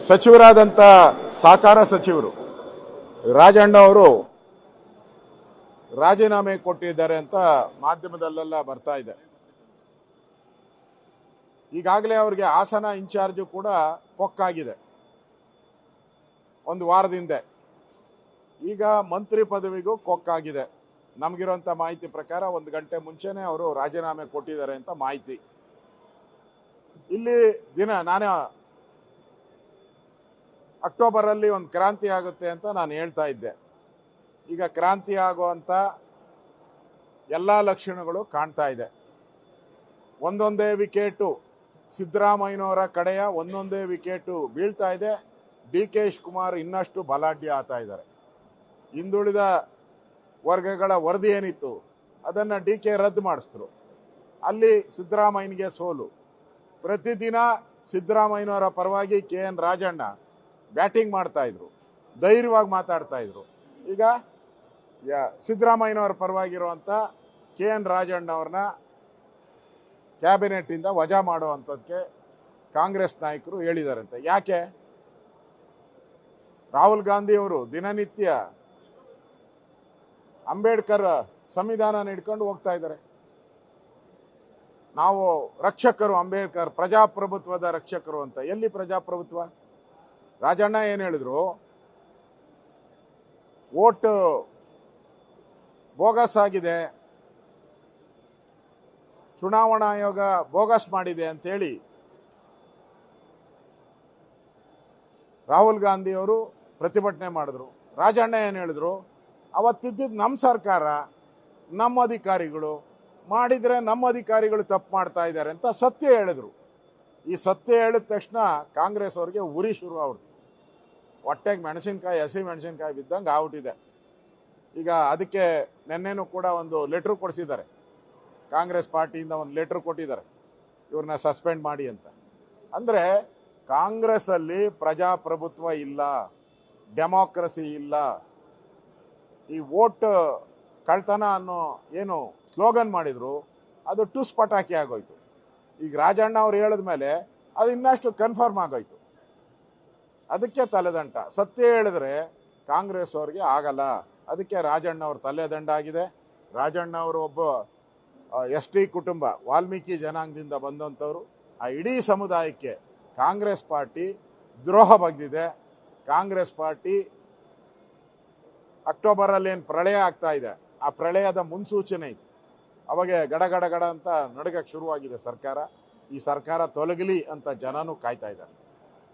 ಸಚಿವರಾದಂಥ ಸಹಕಾರ ಸಚಿವರು ರಾಜಣ್ಣ ಅವರು ರಾಜೀನಾಮೆ ಕೊಟ್ಟಿದ್ದಾರೆ ಅಂತ ಮಾಧ್ಯಮದಲ್ಲೆಲ್ಲ ಬರ್ತಾ ಇದೆ. ಈಗಾಗಲೇ ಅವರಿಗೆ ಹಾಸನ ಇನ್ಚಾರ್ಜ್ ಕೂಡ ಕೊಕ್ಕಾಗಿದೆ ಒಂದು ವಾರದಿಂದ. ಈಗ ಮಂತ್ರಿ ಪದವಿಗೂ ಕೊಕ್ಕಾಗಿದೆ. ನಮಗಿರುವಂಥ ಮಾಹಿತಿ ಪ್ರಕಾರ 1 ಗಂಟೆ ಮುಂಚೆನೆ ಅವರು ರಾಜೀನಾಮೆ ಕೊಟ್ಟಿದ್ದಾರೆ ಅಂತ ಮಾಹಿತಿ. ಇಲ್ಲಿ ನಾನು ಅಕ್ಟೋಬರ್ ಅಲ್ಲಿ ಒಂದು ಕ್ರಾಂತಿ ಆಗುತ್ತೆ ಅಂತ ನಾನು ಹೇಳ್ತಾ ಇದ್ದೆ. ಈಗ ಕ್ರಾಂತಿ ಆಗುವಂತ ಎಲ್ಲ ಲಕ್ಷಣಗಳು ಕಾಣ್ತಾ ಇದೆ. ಒಂದೊಂದೇ ವಿಕೆಟು ಸಿದ್ದರಾಮಯ್ಯನವರ ಕಡೆಯ ಒಂದೊಂದೇ ವಿಕೆಟು ಬೀಳ್ತಾ ಇದೆ. ಡಿ.ಕೆ. ಶಿವಕುಮಾರ್ ಇನ್ನಷ್ಟು ಬಲಾಢ್ಯ ಆಗ್ತಾ ಇದ್ದಾರೆ. ಹಿಂದುಳಿದ ವರ್ಗಗಳ ವರದಿ ಏನಿತ್ತು ಅದನ್ನು ಡಿ.ಕೆ. ರದ್ದು ಮಾಡಿಸಿದ್ರು. ಅಲ್ಲಿ ಸಿದ್ದರಾಮಯ್ಯನಿಗೆ ಸೋಲು. ಪ್ರತಿದಿನ ಸಿದ್ದರಾಮಯ್ಯನವರ ಪರವಾಗಿ ಕೆ.ಎನ್. ರಾಜಣ್ಣ ಬ್ಯಾಟಿಂಗ್ ಮಾಡ್ತಾ ಇದ್ರು, ಧೈರ್ಯವಾಗಿ ಮಾತಾಡ್ತಾ ಇದ್ರು. ಈಗ ಸಿದ್ದರಾಮಯ್ಯನವರ ಪರವಾಗಿರುವಂಥ ಕೆ.ಎನ್. ರಾಜಣ್ಣ ಅವ್ರನ್ನ ಕ್ಯಾಬಿನೆಟ್ ಇಂದ ವಜಾ ಮಾಡುವಂಥದ್ದಕ್ಕೆ ಕಾಂಗ್ರೆಸ್ ನಾಯಕರು ಹೇಳಿದಾರಂತೆ. ಯಾಕೆ? ರಾಹುಲ್ ಗಾಂಧಿ ಅವರು ದಿನನಿತ್ಯ ಅಂಬೇಡ್ಕರ್ ಸಂವಿಧಾನ ಹಿಡ್ಕೊಂಡು ಹೋಗ್ತಾ ಇದ್ದಾರೆ. ನಾವು ರಕ್ಷಕರು, ಅಂಬೇಡ್ಕರ್ ಪ್ರಜಾಪ್ರಭುತ್ವದ ರಕ್ಷಕರು ಅಂತ. ಎಲ್ಲಿ ಪ್ರಜಾಪ್ರಭುತ್ವ? ರಾಜಣ್ಣ ಏನ್ ಹೇಳಿದ್ರು? ವೋಟ್ ಬೋಗಸ್ ಆಗಿದೆ, ಚುನಾವಣಾ ಆಯೋಗ ಬೋಗಸ್ ಮಾಡಿದೆ ಅಂತೇಳಿ ರಾಹುಲ್ ಗಾಂಧಿ ಅವರು ಪ್ರತಿಭಟನೆ ಮಾಡಿದ್ರು. ರಾಜಣ್ಣ ಏನ್ ಹೇಳಿದ್ರು? ಅವತ್ತಿದ್ದ ನಮ್ಮ ಸರ್ಕಾರ, ನಮ್ಮ ಅಧಿಕಾರಿಗಳು ಮಾಡಿದ್ರೆ ನಮ್ಮ ಅಧಿಕಾರಿಗಳು ತಪ್ಪು ಮಾಡ್ತಾ ಇದ್ದಾರೆ ಅಂತ ಸತ್ಯ ಹೇಳಿದ್ರು. ಈ ಸತ್ಯ ಹೇಳಿದ ತಕ್ಷಣ ಕಾಂಗ್ರೆಸ್ ಅವರಿಗೆ ಉರಿ ಶುರು ಆಗ್ಬಿಡ್ತು. ಹೊಟ್ಟೆಗೆ ಮೆಣಸಿನ್ಕಾಯಿ, ಹಸಿ ಮೆಣಸಿನ್ಕಾಯಿ ಬಿದ್ದಂಗೆ ಆಗ್ಬಿಟ್ಟಿದೆ. ಈಗ ಅದಕ್ಕೆ ನಿನ್ನೆನೂ ಕೂಡ ಒಂದು ಲೆಟ್ರ್ ಕೊಡಿಸಿದ್ದಾರೆ. ಕಾಂಗ್ರೆಸ್ ಪಾರ್ಟಿಯಿಂದ ಒಂದು ಲೆಟ್ರ್ ಕೊಟ್ಟಿದ್ದಾರೆ, ಇವ್ರನ್ನ ಸಸ್ಪೆಂಡ್ ಮಾಡಿ ಅಂತ. ಅಂದ್ರೆ ಕಾಂಗ್ರೆಸ್ ಅಲ್ಲಿ ಪ್ರಜಾಪ್ರಭುತ್ವ ಇಲ್ಲ, ಡೆಮಾಕ್ರಸಿ ಇಲ್ಲ. ಈ ವೋಟ್ ಕಳ್ತನ ಅನ್ನೋ ಏನು ಸ್ಲೋಗನ್ ಮಾಡಿದ್ರು ಅದು ಟುಸ್ ಪಟಾಕಿ ಆಗೋಯ್ತು. ಈಗ ರಾಜಣ್ಣ ಅವ್ರು ಹೇಳಿದ ಮೇಲೆ ಅದು ಇನ್ನಷ್ಟು ಕನ್ಫರ್ಮ್ ಆಗೋಯ್ತು. ಅದಕ್ಕೆ ತಲೆದಂಡ. ಸತ್ಯ ಹೇಳಿದ್ರೆ ಕಾಂಗ್ರೆಸ್ ಅವ್ರಿಗೆ ಆಗಲ್ಲ. ಅದಕ್ಕೆ ರಾಜಣ್ಣ ಅವ್ರ ತಲೆದಂಡ ಆಗಿದೆ. ರಾಜಣ್ಣ ಅವರು ಒಬ್ಬ ಎಸ್.ಟಿ. ಕುಟುಂಬ, ವಾಲ್ಮೀಕಿ ಜನಾಂಗದಿಂದ ಬಂದಂಥವ್ರು. ಆ ಇಡೀ ಸಮುದಾಯಕ್ಕೆ ಕಾಂಗ್ರೆಸ್ ಪಾರ್ಟಿ ದ್ರೋಹ ಬಗ್ದಿದೆ. ಕಾಂಗ್ರೆಸ್ ಪಾರ್ಟಿ ಅಕ್ಟೋಬರ್ ಅಲ್ಲಿ ಏನು ಪ್ರಳಯ ಆಗ್ತಾ ಇದೆ, ಆ ಪ್ರಳಯದ ಮುನ್ಸೂಚನೆ ಇದೆ. ಅವಾಗ ಗಡ ಗಡ ಗಡ ಅಂತ ನಡಗಕ್ಕೆ ಶುರುವಾಗಿದೆ ಸರ್ಕಾರ. ಈ ಸರ್ಕಾರ ತೊಲಗಲಿ ಅಂತ ಜನನೂ ಕಾಯ್ತಾ ಇದ್ದಾರೆ.